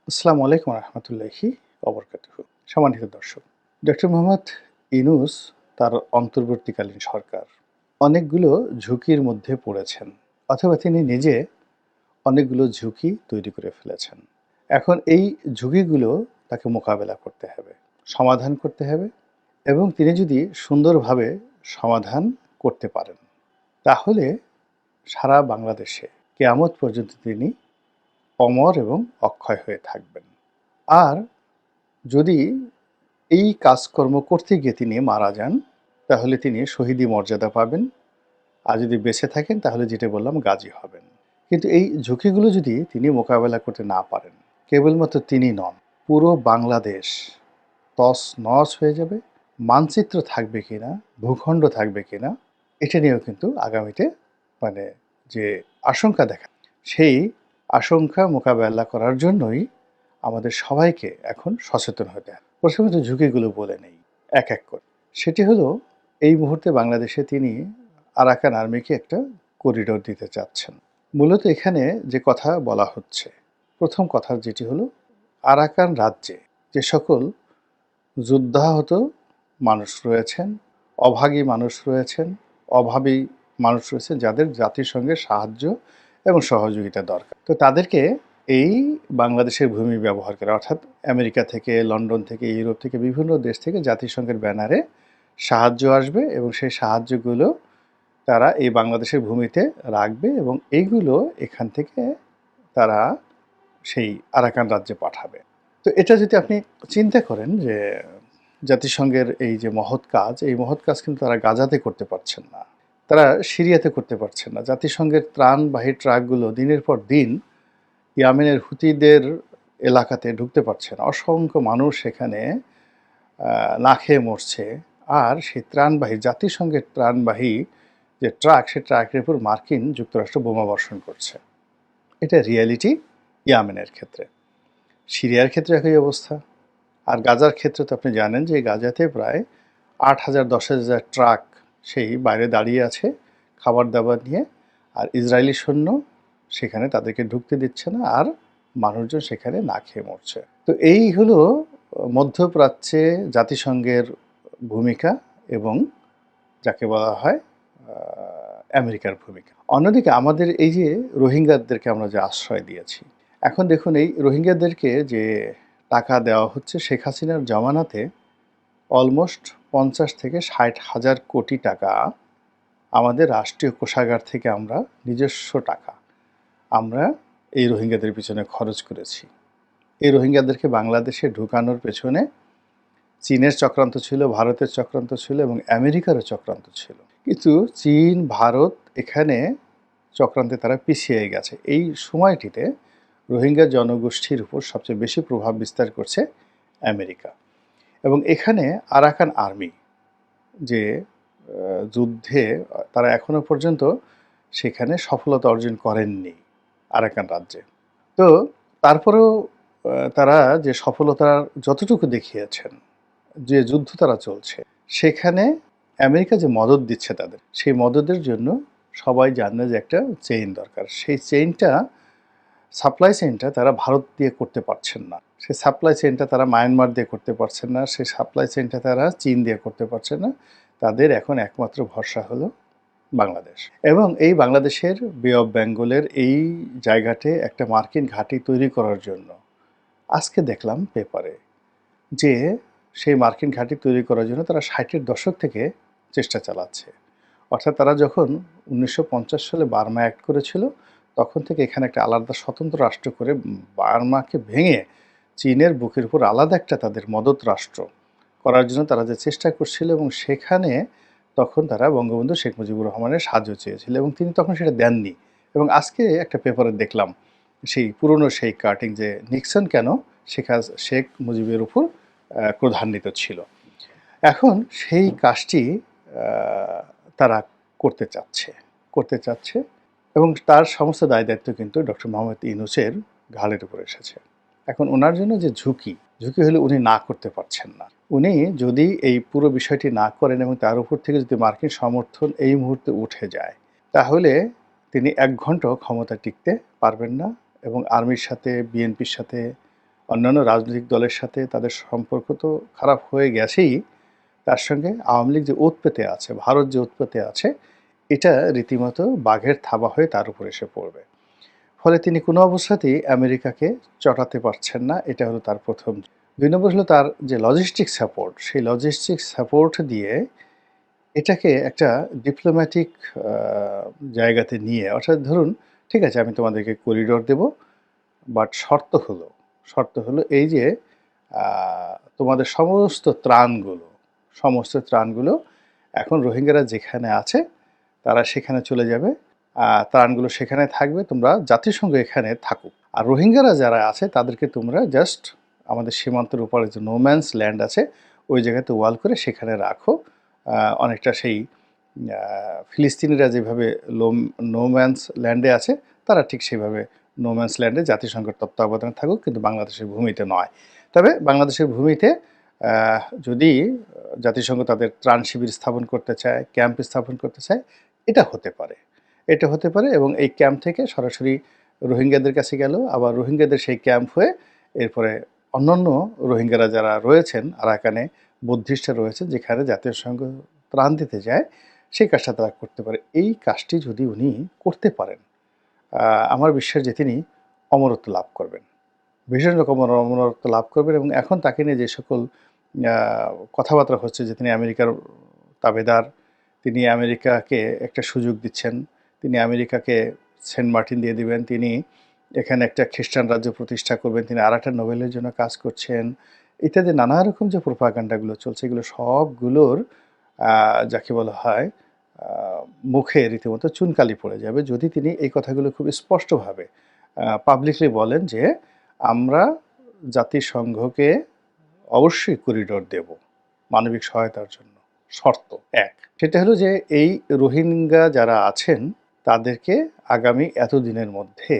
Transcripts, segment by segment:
আসসালামু আলাইকুম রহমতুল্লাহি অবরকাতুহু। সম্মানিত দর্শক, ডক্টর মোহাম্মদ ইউনূস তার অন্তর্বর্তীকালীন সরকার অনেকগুলো ঝুঁকির মধ্যে পড়েছেন, অথবা তিনি নিজে অনেকগুলো ঝুঁকি তৈরি করে ফেলেছেন। এখন এই ঝুঁকিগুলো তাকে মোকাবেলা করতে হবে, সমাধান করতে হবে, এবং তিনি যদি সুন্দরভাবে সমাধান করতে পারেন, তাহলে সারা বাংলাদেশে কেয়ামত পর্যন্ত তিনি অমর এবং অক্ষয় হয়ে থাকবেন। আর যদি এই কাজকর্ম করতে গিয়ে তিনি মারা যান, তাহলে তিনি শহীদি মর্যাদা পাবেন। আর যদি বেঁচে থাকেন, তাহলে যেটা বললাম, গাজী হবেন। কিন্তু এই ঝুঁকিগুলো যদি তিনি মোকাবেলা করতে না পারেন, কেবলমাত্র তিনি নন, পুরো বাংলাদেশ তছনছ হয়ে যাবে। মানচিত্র থাকবে কিনা, ভূখণ্ড থাকবে কিনা, এটা নিয়েও কিন্তু আগামীতে মানে যে আশঙ্কা দেখা, সেই আশঙ্কা মোকাবেলা করার জন্যই আমাদের সবাইকে এখন সচেতন হতে হবে। প্রথমত ঝুঁকিগুলো বলে নেই এক এক করে। সেটি হলো, এই মুহূর্তে বাংলাদেশে তিনি আরাকান আর্মিকে একটা করিডোর দিতে চাচ্ছেন। মূলত এখানে যে কথা বলা হচ্ছে, প্রথম কথা যেটি হলো, আরাকান রাজ্যে যে সকল যুদ্ধাহত মানুষ রয়েছেন, অভাগী মানুষ রয়েছেন, অভাবী মানুষ রয়েছেন, যাদের জাতিসংঘের সাহায্য এবং সহযোগিতা দরকার, তো তাদেরকে এই বাংলাদেশের ভূমি ব্যবহার করে, অর্থাৎ আমেরিকা থেকে, লন্ডন থেকে, ইউরোপ থেকে, বিভিন্ন দেশ থেকে জাতিসংঘের ব্যানারে সাহায্য আসবে, এবং সেই সাহায্যগুলো তারা এই বাংলাদেশের ভূমিতে রাখবে, এবং এইগুলো এখান থেকে তারা সেই আরাকান রাজ্যে পাঠাবে। তো এটা যদি আপনি চিন্তা করেন যে জাতিসংঘের এই যে মহৎ কাজ, এই মহৎ কাজ কিন্তু তারা গাজাতে করতে পারছেন না, তারা সিরিয়াতে করতে পারছেন না। জাতিসংঘের ত্রাণবাহী ট্রাকগুলো দিনের পর দিন ইয়ামেনের হুতিদের এলাকাতে ঢুকতে পারছে না। অসংখ্য মানুষ সেখানে না খেয়ে মরছে। আর সেই ত্রাণবাহী, জাতিসংঘের ত্রাণবাহী যে ট্রাক, সে ট্রাকের উপর মার্কিন যুক্তরাষ্ট্র বোমা বর্ষণ করছে। এটা রিয়ালিটি ইয়ামেনের ক্ষেত্রে। সিরিয়ার ক্ষেত্রে একই অবস্থা। আর গাজার ক্ষেত্রে তো আপনি জানেন যে গাজাতে প্রায় 8,000 10,000 ট্রাক সেই বাইরে দাঁড়িয়ে আছে খাবার দাবার নিয়ে, আর ইসরায়েলি সৈন্য সেখানে তাদেরকে ঢুকতে দিচ্ছে না, আর মানুষজন সেখানে না খেয়ে মরছে। তো এই হলো মধ্যপ্রাচ্যে জাতিসংঘের ভূমিকা, এবং যাকে বলা হয় আমেরিকার ভূমিকা। অন্যদিকে আমাদের এই যে রোহিঙ্গাদেরকে আমরা যে আশ্রয় দিয়েছি, এখন দেখুন এই রোহিঙ্গাদেরকে যে টাকা দেওয়া হচ্ছে, শেখ হাসিনার জমানাতে অলমোস্ট 50 থেকে 60,000 কোটি টাকা আমাদের রাষ্ট্রীয় কোষাগার থেকে আমরা নিজস্ব টাকা আমরা এই রোহিঙ্গাদের পিছনে খরচ করেছি। এই রোহিঙ্গাদেরকে বাংলাদেশে ঢুকানোর পেছনে চীনের চক্রান্ত ছিল, ভারতের চক্রান্ত ছিল, এবং আমেরিকারও চক্রান্ত ছিল। কিন্তু চীন, ভারত এখানে চক্রান্তে তারা পিছিয়ে গেছে। এই সময়টিতে রোহিঙ্গা জনগোষ্ঠীর উপর সবচেয়ে বেশি প্রভাব বিস্তার করছে আমেরিকা। এবং এখানে আরাকান আর্মি যে যুদ্ধে, তারা এখনো পর্যন্ত সেখানে সফলতা অর্জন করেননি আরাকান রাজ্যে। তো তারপরেও তারা যে সফলতা যতটুকু দেখিয়েছেন, যে যুদ্ধ তারা চলছে, সেখানে আমেরিকা যে মদদ দিচ্ছে তাদের, সেই মদদের জন্য সবাই জানে যে একটা চেইন দরকার। সেই চেইনটা, সাপ্লাই চেইনটা তারা ভারত দিয়ে করতে পারছেন না। সেই সাপ্লাই চেইনটা তারা মায়ানমার দিয়ে করতে পারছেন না। সেই সাপ্লাই চেইনটা তারা চীন দিয়ে করতে পারছেন না। তাদের এখন একমাত্র ভরসা হলো বাংলাদেশ। এবং এই বাংলাদেশের বে অফ বেঙ্গলের এই জায়গাতে একটা মার্কিন ঘাঁটি তৈরি করার জন্য আজকে দেখলাম পেপারে যে সেই মার্কিন ঘাঁটি তৈরি করার জন্য তারা 60-এর দশক থেকে চেষ্টা চালাচ্ছে। অর্থাৎ তারা যখন 1950 সালে বার্মা অ্যাক্ট করেছিল, তখন থেকে এখানে একটা আলাদা স্বতন্ত্র রাষ্ট্র করে বার্মাকে ভেঙে চীনের বুকের উপর আলাদা একটা তাদের মদত রাষ্ট্র করার জন্য তারা যে চেষ্টা করছিল, এবং সেখানে তখন তারা বঙ্গবন্ধু শেখ মুজিবুর রহমানের সাহায্য চেয়েছিল, এবং তিনি তখন সেটা দেননি। এবং আজকে একটা পেপারে দেখলাম সেই পুরনো সেই কাটিং, যে নিক্সন কেন শেখ মুজিবের উপর ক্রোধান্বিত ছিল। এখন সেই কাজটি তারা করতে চাচ্ছে, এবং তার সমস্ত দায় দায়িত্ব কিন্তু ডক্টর মোহাম্মদ ইউনূসের ঘাড়ের উপর এসেছে। এখন ওনার জন্য যে ঝুঁকি হলো, উনি না করতে পারছেন না। উনি যদি এই পুরো বিষয়টি না করেন, এবং তার উপর থেকে যদি মার্কিন সমর্থন এই মুহূর্তে উঠে যায়, তাহলে তিনি 1 ঘন্টাও ক্ষমতা টিকতে পারবেন না, এবং আর্মির সাথে, বিএনপির সাথে, অন্যান্য রাজনৈতিক দলের সাথে তাদের সম্পর্ক তো খারাপ হয়ে গেছেই, তার সঙ্গে আওয়ামী লীগ যে উৎপেতে আছে, ভারত যে উৎপেতে আছে, এটা রীতিমতো বাঘের থাবা হয়ে তার উপর এসে পড়বে। ফলে তিনি কোনো অবস্থাতেই আমেরিকাকে চটাতে পারছেন না, এটা হলো তার প্রথম। ২ নম্বর হলো তার যে লজিস্টিক সাপোর্ট, সেই লজিস্টিক সাপোর্ট দিয়ে এটাকে একটা ডিপ্লোম্যাটিক আ জায়গাতে নিয়ে, অর্থাৎ ধরুন, ঠিক আছে আমি তোমাদেরকে করিডোর দেব, বাট শর্ত হলো এই যে আ তোমাদের সমস্ত ত্রাণগুলো এখন রোহিঙ্গারা যেখানে আছে তারা সেখানে চলে যাবে। ত্রাণগুলো সেখানে থাকবে, তোমরা জাতিসংঘ এখানে থাকুক। আর রোহিঙ্গারা যারা আছে তাদেরকে তোমরা জাস্ট আমাদের সীমান্তের ওপারে যে নো ম্যানস ল্যান্ড আছে, ওই জায়গাতে ওয়াল করে সেখানে রাখো। অনেকটা সেই ফিলিস্তিনিরা যেভাবে নো ম্যানস ল্যান্ডে আছে, তারা ঠিক সেভাবে নো ম্যানস ল্যান্ডে জাতিসংঘের তত্ত্বাবধানে থাকুক, কিন্তু বাংলাদেশের ভূমিতে নয়। তবে বাংলাদেশের ভূমিতে যদি জাতিসংঘ তাদের ত্রাণ শিবির স্থাপন করতে চায়, ক্যাম্প স্থাপন করতে চায়, এটা হতে পারে। এটা হতে পারে এবং এই ক্যাম্প থেকে সরাসরি রোহিঙ্গাদের কাছে গেল, আবার রোহিঙ্গাদের সেই ক্যাম্প হয়ে এরপরে অন্যান্য রোহিঙ্গারা যারা রয়েছেন আরাকানে, বুদ্ধিস্টরা রয়েছে, যেখানে জাতিসংঘ ত্রাণ দিতে যায়, সেই কাজটা তারা করতে পারে। এই কাজটি যদি উনি করতে পারেন, আমার বিশ্বাস যে তিনি অমরত্ব লাভ করবেন, ভীষণ রকম অমরত্ব লাভ করবেন। এবং এখন তাকে নিয়ে যে সকল আ কথাবার্তা হচ্ছে যে তিনি আমেরিকার তাবেদার, তিনি আমেরিকাকে একটা সুযোগ দিচ্ছেন, তিনি আমেরিকাকে সেন্ট মার্টিন দিয়ে দিবেন, তিনি এখানে একটা খ্রিস্টান রাজ্য প্রতিষ্ঠা করবেন, তিনি আরেকটা নোবেলের জন্য কাজ করছেন, ইত্যাদি নানা রকম যে প্রোপাগান্ডাগুলো চলছে, এগুলো সবগুলোর যাকে বলা হয় আ মুখে রীতিমতো চুনকালি পড়ে যাবে যদি তিনি এই কথাগুলো খুব স্পষ্টভাবে পাবলিকলি বলেন যে, আমরা জাতিসংঘকে অবশ্যই করিডোর দেব মানবিক সহায়তার জন্য। শর্ত ১, সেটা হলো যে এই রোহিঙ্গা যারা আছেন তাদেরকে আগামী এতদিনের মধ্যে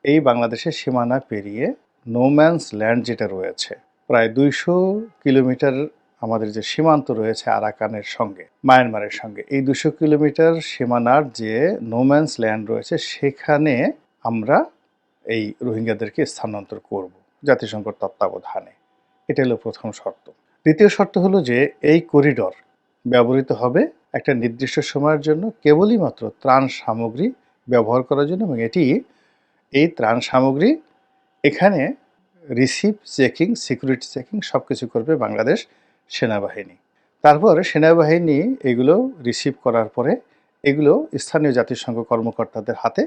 এই বাংলাদেশের সীমানা পেরিয়ে নো ম্যানস ল্যান্ড যেটা রয়েছে, প্রায় ২০০ কিলোমিটার আমাদের যে সীমান্ত রয়েছে আরাকানের সঙ্গে, মায়ানমারের সঙ্গে, এই ২০০ কিলোমিটার সীমানার যে নো ম্যানস ল্যান্ড রয়েছে সেখানে আমরা এই রোহিঙ্গাদেরকে স্থানান্তর করব জাতিসংঘের তত্ত্বাবধানে। এটা হলো প্রথম শর্ত। দ্বিতীয় শর্ত হলো যে এই করিডোর ব্যবহৃত হবে একটা নির্দিষ্ট সময়ের জন্য কেবলই মাত্র ত্রাণ সামগ্রী ব্যবহার করার জন্য, এবং এই ত্রাণ সামগ্রী এখানে রিসিভ, চেকিং, সিকিউরিটি চেকিং সব কিছু করবে বাংলাদেশ সেনাবাহিনী। তারপর সেনাবাহিনী এগুলো রিসিভ করার পরে এগুলো স্থানীয় জাতিসংঘ কর্মকর্তাদের হাতে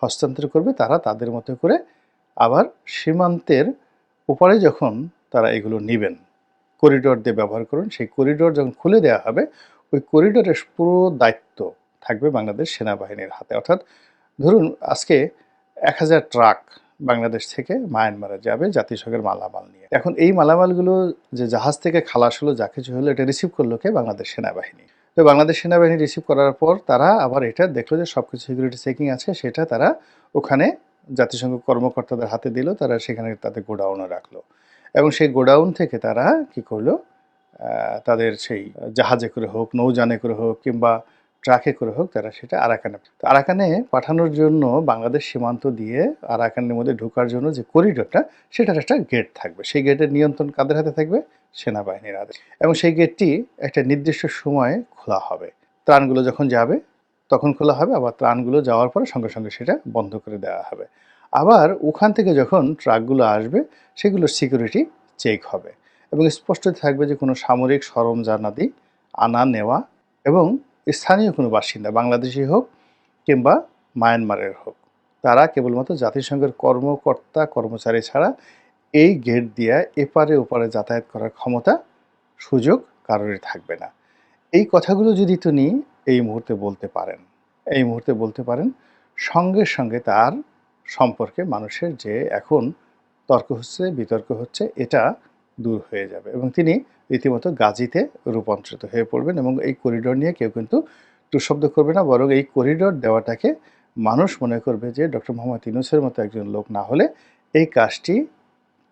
হস্তান্তর করবে। তারা তাদের মতো করে আবার সীমান্তের ওপারে যখন তারা এগুলো নিবেন, করিডোর দিয়ে ব্যবহার করুন, সেই করিডোর যখন খুলে দেওয়া হবে, ওই করিডোরের পুরো দায়িত্ব থাকবে বাংলাদেশ সেনাবাহিনীর হাতে। অর্থাৎ ধরুন আজকে ১,০০০ ট্রাক বাংলাদেশ থেকে মায়ানমারে যাবে জাতিসংঘের মালামাল নিয়ে। এখন এই মালামালগুলো যে জাহাজ থেকে খালাস হলো, যা কিছু হলো, এটা রিসিভ করলো কে? বাংলাদেশ সেনাবাহিনী। তো বাংলাদেশ সেনাবাহিনী রিসিভ করার পর তারা আবার এটা দেখলো যে সব কিছু সিকিউরিটি চেকিং আছে, সেটা তারা ওখানে জাতিসংঘ কর্মকর্তাদের হাতে দিল, তারা সেখানে তাদের গোডাউনে রাখলো। এবং সেই গোডাউন থেকে তারা কি করলো? তাদের সেই জাহাজে করে হোক, নৌযানে করে হোক, কিংবা ট্রাকে করে হোক, তারা সেটা আরাকানে পাঠানোর জন্য বাংলাদেশ সীমান্ত দিয়ে আরাকানের মধ্যে ঢোকার জন্য যে করিডোরটা, সেটার একটা গেট থাকবে। সেই গেটের নিয়ন্ত্রণ কাদের হাতে থাকবে? সেনাবাহিনীর হাতে। এবং সেই গেটটি একটা নির্দিষ্ট সময়ে খোলা হবে। ত্রাণগুলো যখন যাবে তখন খোলা হবে, আবার ত্রাণগুলো যাওয়ার পরে সঙ্গে সঙ্গে সেটা বন্ধ করে দেওয়া হবে। আবার ওখান থেকে যখন ট্রাকগুলো আসবে সেগুলোর সিকিউরিটি চেক হবে এবং স্পষ্ট থাকবে যে কোনো সামরিক সরঞ্জামাদি আনা নেওয়া, এবং স্থানীয় কোনো বাসিন্দা, বাংলাদেশি হোক কিংবা মায়ানমারের হোক, তারা কেবলমাত্র জাতিসংঘের কর্মকর্তা কর্মচারী ছাড়া এই গেট দিয়ে এপারে ওপারে যাতায়াত করার ক্ষমতা, সুযোগ কারোরই থাকবে না। এই কথাগুলো যদি তিনি এই মুহূর্তে বলতে পারেন, সঙ্গে সঙ্গে তার সম্পর্কে মানুষের যে এখন তর্ক হচ্ছে, বিতর্ক হচ্ছে, এটা দূর হয়ে যাবে এবং তিনি রীতিমতো গাজীতে রূপান্তরিত হয়ে পড়বেন। এবং এই করিডোর নিয়ে কেউ কিন্তু টুশব্দ করবে না, বরং এই করিডোর দেওয়াটাকে মানুষ মনে করবে যে ডক্টর মোহাম্মদ ইউনূসের মতো একজন লোক না হলে এই কাজটি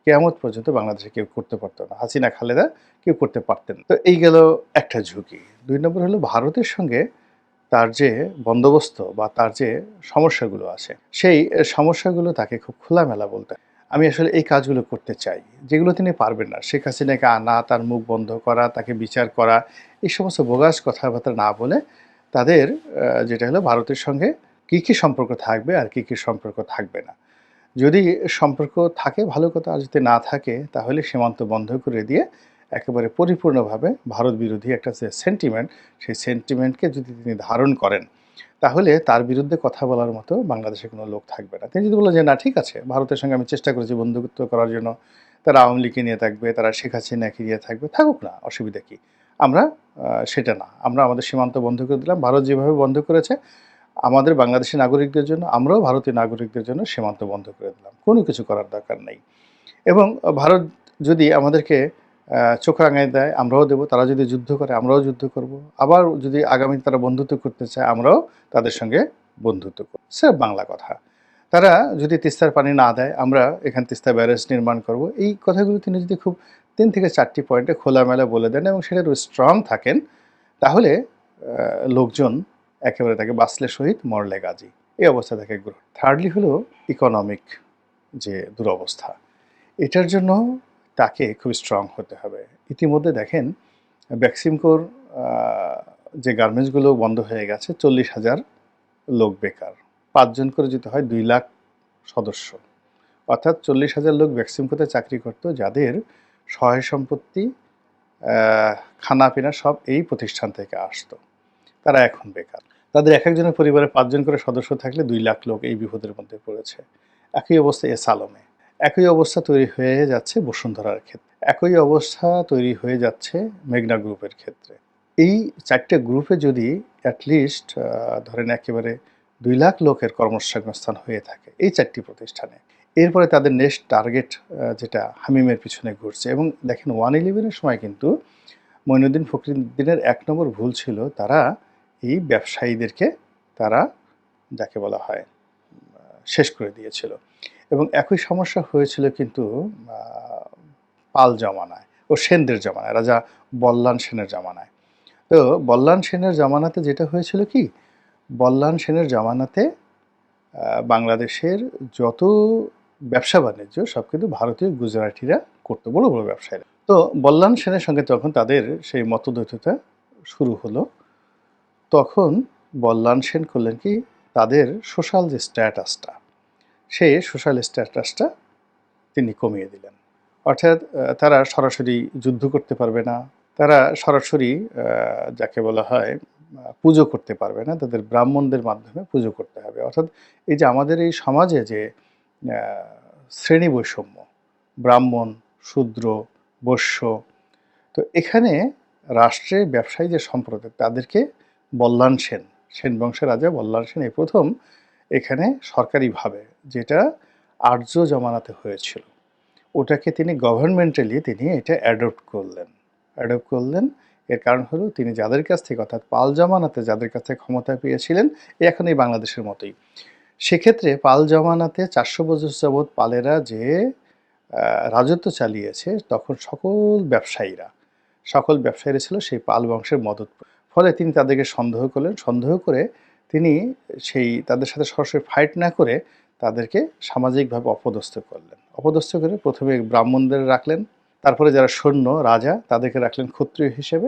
কিয়ামত পর্যন্ত বাংলাদেশে কেউ করতে পারতো না, হাসিনা খালেদা কেউ করতে পারতেন না। তো এই গেল একটা ঝুঁকি। ২ নম্বর হলো ভারতের সঙ্গে তার যে বন্দোবস্ত বা তার যে সমস্যাগুলো আছে, সেই সমস্যাগুলো তাকে খুব খোলামেলা বলতে হয়। আমি আসলে এই কাজগুলো করতে চাই, যেগুলো তিনি পারবেন না। শেখ হাসিনাকে আনা, তার মুখ বন্ধ করা, তাকে বিচার করা, এই সমস্ত বোগাস কথাবার্তা না বলে তাদের যেটা হলো ভারতের সঙ্গে কী সম্পর্ক থাকবে আর কী সম্পর্ক থাকবে না। যদি সম্পর্ক থাকে ভালো কথা, আর যদি না থাকে তাহলে সীমান্ত বন্ধ করে দিয়ে একেবারে পরিপূর্ণভাবে ভারত বিরোধী একটা যে সেন্টিমেন্ট, সেই সেন্টিমেন্টকে যদি তিনি ধারণ করেন, তাহলে তার বিরুদ্ধে কথা বলার মতো বাংলাদেশে কোনো লোক থাকবে না। তিনি যদি বলেন যে, "না ঠিক আছে, ভারতের সঙ্গে আমি চেষ্টা করেছি বন্ধুত্ব করার জন্য। তারা আওয়ামী লীগকে নিয়ে থাকবে, তারা শেখ হাসিনাকে নিয়ে থাকবে, থাকুক না, অসুবিধা কী?" আমরা সেটা না। আমরা আমাদের সীমান্ত বন্ধ করে দিলাম। ভারত যেভাবে বন্ধ করেছে আমাদের বাংলাদেশি নাগরিকদের জন্য, আমরাও ভারতীয় নাগরিকদের জন্য সীমান্ত বন্ধ করে দিলাম। কোনো কিছু করার দরকার নেই। এবং ভারত যদি আমাদেরকে চোখ রাঙায় দেয়, আমরাও দেব। তারা যদি যুদ্ধ করে, আমরাও যুদ্ধ করব। আবার যদি আগামীতে তারা বন্ধুত্ব করতে চায়, আমরাও তাদের সঙ্গে বন্ধুত্ব করব। স্রেফ বাংলা কথা। তারা যদি তিস্তার পানি না দেয়, আমরা এখানে তিস্তা ব্যারেজ নির্মাণ করব। এই কথাগুলো তিনি যদি খুব ৩ থেকে ৪টি পয়েন্টে খোলামেলা বলে দেন এবং সেটার স্ট্রং থাকেন, তাহলে লোকজন একেবারে তাকে বাঁচলে শহীদ, মরলে গাজী। এই অবস্থা তাকে গ্রহণ। থার্ডলি হলো ইকোনমিক যে দুরবস্থা। এটার জন্য তাকে খুব স্ট্রং হতে হবে। ইতিমধ্যে দেখেন বেক্সিমকোর আ যে গার্মেন্টসগুলো বন্ধ হয়ে গেছে, ৪০,০০০ লোক বেকার। ৫ জন করে যদি হয় ২ লাখ সদস্য। অর্থাৎ ৪০,০০০ লোক বেক্সিমকোতে চাকরি করত, যাদের সহায় সম্পত্তি, আ খানা-পিনা সব এই প্রতিষ্ঠান থেকে আসতো। তারা এখন বেকার। তাদের একেকজনের পরিবারে ৫ জন করে সদস্য থাকলে ২ লাখ লোক এই বিপদের মধ্যে পড়েছে। একই অবস্থা এসালমে। একই অবস্থা তৈরি হয়ে যাচ্ছে বসুন্ধরার ক্ষেত্রে। একই অবস্থা তৈরি হয়ে যাচ্ছে মেঘনা গ্রুপের ক্ষেত্রে। এই ৪ টে গ্রুপে যদি এট লিস্ট ধরেন একেবারে ২ লাখ লোকের কর্মসংস্থান হয়ে থাকে এই ৪ টি প্রতিষ্ঠানে। এরপরে তাদের নেক্সট টার্গেট যেটা হামিমের পিছনে ঘুরছে। এবং দেখেন 111 এর সময় কিন্তু মঈনুদ্দিন ফখরুদ্দিনের ১ নম্বর ভুল ছিল, তারা এই ব্যবসায়ীদেরকে তারা যাকে বলা হয় শেষ করে দিয়েছিল। এবং একই সমস্যা হয়েছিল কিন্তু আ পাল জমানায় ও সেনদের জমানায়, রাজা বল্লাল সেনের জমানায়। তো বল্লাল সেনের জমানাতে যেটা হয়েছিল কি? বল্লাল সেনের জমানাতে বাংলাদেশের যত ব্যবসা-বাণিজ্য সব কিন্তু ভারতীয় গুজরাটিরা করত, বড়, বড় ব্যবসায়ীরা। তো বল্লাল সেনের সঙ্গে যখন তাদের সেই মতদ্বৈধতা শুরু হলো, তখন বল্লাল সেন করলেন কি? তাদের সোশ্যাল যে স্ট্যাটাসটা, সেই সোশ্যাল স্ট্যাটাসটা তিনি কমিয়ে দিলেন। অর্থাৎ তারা সরাসরি যুদ্ধ করতে পারবে না। তারা সরাসরি যাকে বলা হয় পুজো করতে পারবে না। তাদের ব্রাহ্মণদের মাধ্যমে পুজো করতে হবে। অর্থাৎ এই যে আমাদের এই সমাজে যে আ শ্রেণী বৈষম্য, ব্রাহ্মণ, শূদ্র, বৈশ্য, তো এখানে রাষ্ট্রের ব্যবসায়ী যে সম্প্রদায় তাদেরকে বল্লাল সেন, সেন বংশের রাজা বল্লাল সেন এই ১ম এখানে সরকারিভাবে, যেটা আর্য জমানাতে হয়েছিল, ওটাকে তিনি গভর্নমেন্টালি তিনি এটা অ্যাডপ্ট করলেন। অ্যাডপ্ট করলেন। এর কারণ হলো তিনি যাদের কাছ থেকে, অর্থাৎ পাল জামানাতে যাদের কাছ থেকে ক্ষমতা পেয়েছিলেন, এখন এই বাংলাদেশের মতোই। সেক্ষেত্রে পাল জামানাতে ৪০০ বছর যাবৎ পালেরা যে রাজত্ব চালিয়েছে, তখন সকল ব্যবসায়ীরা ছিল সেই পাল বংশের মদত। ফলে তিনি তাদেরকে সন্দেহ করলেন। সন্দেহ করে তিনি সেই তাদের সাথে সরাসরি ফাইট না করে তাদেরকে সামাজিকভাবে অপদস্থ করলেন। অপদস্থ করে ১ম এ ব্রাহ্মণদের রাখলেন, তারপরে যারা সৈন্য, রাজা তাদেরকে রাখলেন ক্ষত্রিয় হিসেবে,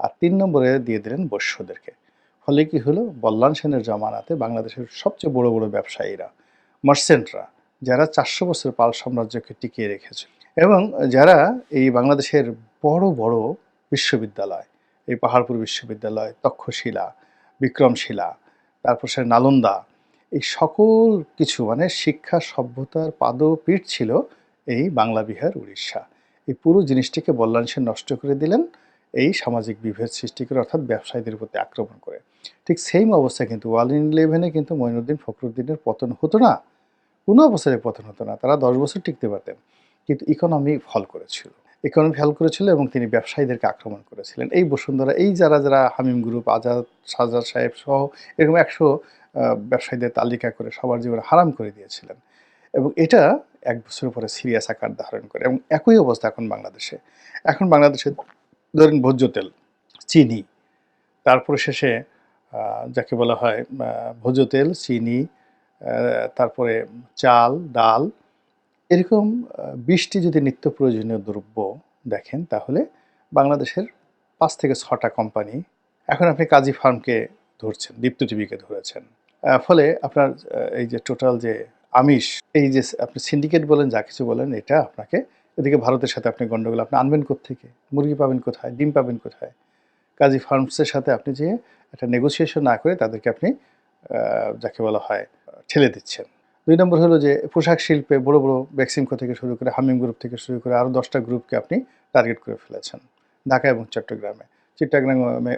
আর ৩ নম্বরে দিয়ে দিলেন বৈশ্যদেরকে। ফলে কি হলো? বল্লাল সেনের জমানাতে বাংলাদেশের সবচেয়ে বড়, বড় ব্যবসায়ীরা, মার্চেন্টরা, যারা ৪০০ বছর পাল সাম্রাজ্যকে টিকিয়ে রেখেছে এবং যারা এই বাংলাদেশের বড়, বড় বিশ্ববিদ্যালয়, এই পাহাড়পুর বিশ্ববিদ্যালয়, তক্ষশিলা, বিক্রমশিলা, তারপর সে নালন্দা, এই সকল কিছু মানে শিক্ষা সভ্যতার পাদপীঠ ছিল এই বাংলা, বিহার, উড়িষ্যা। এই পুরো জিনিসটিকে বল্লাল সেন নষ্ট করে দিলেন এই সামাজিক বিভেদ সৃষ্টি করে, অর্থাৎ ব্যবসায়ীদের প্রতি আক্রমণ করে। ঠিক সেইম অবস্থা কিন্তু 111 এ কিন্তু মঈনুদ্দিন ফখরুদ্দিনের পতন হতো না। কোনো অবস্থায় পতন হতো না। তারা ১০ বছর টিকতে পারতেন। কিন্তু ইকোনমি ফল করেছিল। ইকোনমি ফল করেছিল এবং তিনি ব্যবসায়ীদেরকে আক্রমণ করেছিলেন। এই বসুন্ধরা, এই যারা হামিম গ্রুপ, আজাদ, সাজ্জাদ সাহেব সহ এরকম ১০০ ব্যবসায়ীদের তালিকা করে সবার জীবন হারাম করে দিয়েছিলেন। এবং এটা ১ বছরের পরে সিরিয়াস আকার ধারণ করে এবং একই অবস্থা এখন বাংলাদেশে। এখন বাংলাদেশে ধরেন ভোজ্য তেল, চিনি, তারপরে শেষে যাকে বলা হয় ভোজ্য তেল, চিনি, তারপরে চাল, ডাল, এরকম ২০টি যদি নিত্য প্রয়োজনীয় দ্রব্য দেখেন তাহলে বাংলাদেশের ৫ থেকে ৬টা কোম্পানি, এখন আপনি কাজী ফার্মকে ধরছেন, দীপ্ত টিভিকে ধরেছেন। ফলে আপনার এই যে টোটাল যে আমিষ, এই যে আপনি সিন্ডিকেট বলেন, যা কিছু বলেন, এটা আপনাকে এদিকে ভারতের সাথে আপনি গন্ডগোল আপনি আনবেন কোত্থেকে? মুরগি পাবেন কোথায়? ডিম পাবেন কোথায়? কাজী ফার্মসের সাথে আপনি যেয়ে একটা নেগোসিয়েশন না করে তাদেরকে আপনি যাকে বলা হয় ঠেলে দিচ্ছেন। ২ নম্বর হলো যে পোশাক শিল্পে বড়, বড় বেক্সিমকো থেকে শুরু করে হামিম গ্রুপ থেকে শুরু করে আরও ১০টা গ্রুপকে আপনি টার্গেট করে ফেলেছেন ঢাকা এবং চট্টগ্রামে। চিট্টাগ্রামে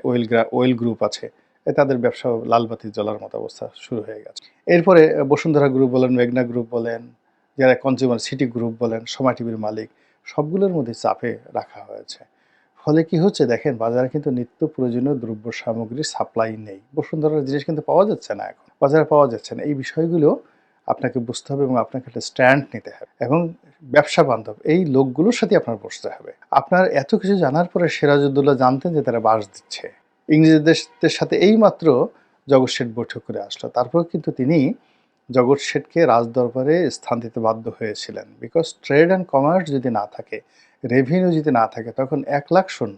ওয়েল গ্রুপ আছে। তাদের ব্যবসাও লালবাতি জ্বলার মতো অবস্থা শুরু হয়ে গেছে। এরপরে বসুন্ধরা গ্রুপ বলেন, মেঘনা গ্রুপ বলেন, যারা কনজিউমার সিটি গ্রুপ বলেন, সময় টিভির মালিক, সবগুলোর মধ্যে চাপে রাখা হয়েছে। ফলে কি হচ্ছে দেখেন, বাজারে কিন্তু নিত্য প্রয়োজনীয় দ্রব্য সামগ্রীর সাপ্লাই নেই। বসুন্ধরার জিনিস কিন্তু পাওয়া যাচ্ছে না এখন। বাজারে পাওয়া যাচ্ছে না। এই বিষয়গুলো আপনাকে বুঝতে হবে এবং আপনাকে একটা স্ট্যান্ড নিতে হবে এবং ব্যবসা বান্ধব এই লোকগুলোর সাথে আপনার বসতে হবে। আপনার এত কিছু জানার পরে সিরাজউদ্দৌলা জানতেন যে তারা বাঁশ দিচ্ছে। ইংরেজদের সাথে এইমাত্র জগৎ শেঠ বৈঠক করে আসলো। তারপরেও কিন্তু তিনি জগৎ শেঠকে রাজদরবারে স্থান দিতে বাধ্য হয়েছিলেন। বিকজ ট্রেড অ্যান্ড কমার্স যদি না থাকে, রেভিনিউ যদি না থাকে, তখন ১,০০,০০০ শূন্য।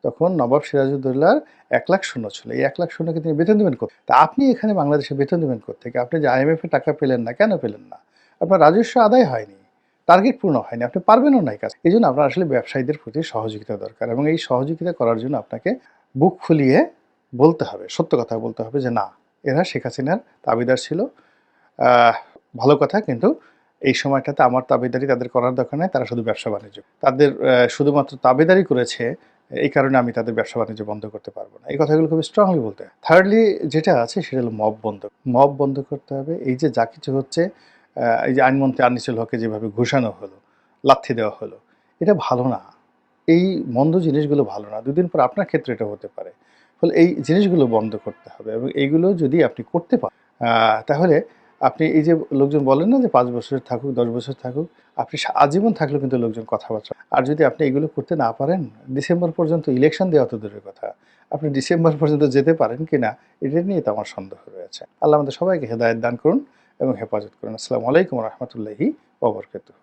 তখন নবাব সিরাজউদ্দৌলার ১,০০,০০০ শূন্য ছিল। এই ১,০০,০০০ শূন্যকে তিনি বেতন দেবেন কোথায়? তা আপনি এখানে বাংলাদেশে বেতন দেবেন কোত্থেকে? আপনি যে IMF এ টাকা পেলেন না, কেন পেলেন না? আপনার রাজস্ব আদায় হয়নি। টার্গেট পূর্ণ হয়নি। আপনি পারবেনও না এই কাজ। এজন্য আপনার আসলে ব্যবসায়ীদের প্রতি সহযোগিতা দরকার এবং এই সহযোগিতা করার জন্য আপনাকে বুক ফুলিয়ে বলতে হবে, সত্য কথা বলতে হবে যে না, এরা শেখ হাসিনার দাবিদার ছিল। আহ ভালো কথা, কিন্তু এই সময়টাতে আমার তাবেদারি তাদের করার দরকার নাই। তারা শুধু ব্যবসা-বাণিজ্য। তাদের শুধুমাত্র তাবেদারি করেছে, এই কারণে আমি তাদের ব্যবসা-বাণিজ্য বন্ধ করতে পারব না। এই কথাগুলো খুবই স্ট্রংলি বলতে হয়। থার্ডলি যেটা আছে সেটা হলো মব বন্ধ। মব বন্ধ করতে হবে। এই যে যা কিছু হচ্ছে, এই যে আইনমন্ত্রী আনিসুল হককে যেভাবে ঘুষানো হলো, লাথি দেওয়া হলো, এটা ভালো না। এই মন্দ জিনিসগুলো ভালো না। ২ দিন পর আপনার ক্ষেত্রে এটা হতে পারে। ফলে এই জিনিসগুলো বন্ধ করতে হবে এবং এইগুলো যদি আপনি করতে পারেন, তাহলে আপনি এই যে লোকজন বলেন না যে ৫ বছর থাকুক, ১০ বছর থাকুক, আপনি আজীবন থাকলেও কিন্তু লোকজন কথাবার্তা। আর যদি আপনি এগুলো করতে না পারেন, ডিসেম্বর পর্যন্ত ইলেকশন দেওয়া তো দূরের কথা। আপনি ডিসেম্বর পর্যন্ত যেতে পারেন কিনা, এটা নিয়ে তো আমার সন্দেহ রয়েছে। আল্লাহ আমাদের সবাইকে হেদায়েত দান করুন এবং হেফাজত করুন। আসসালামু আলাইকুম ওয়া রাহমাতুল্লাহি ওয়া বারাকাতুহু।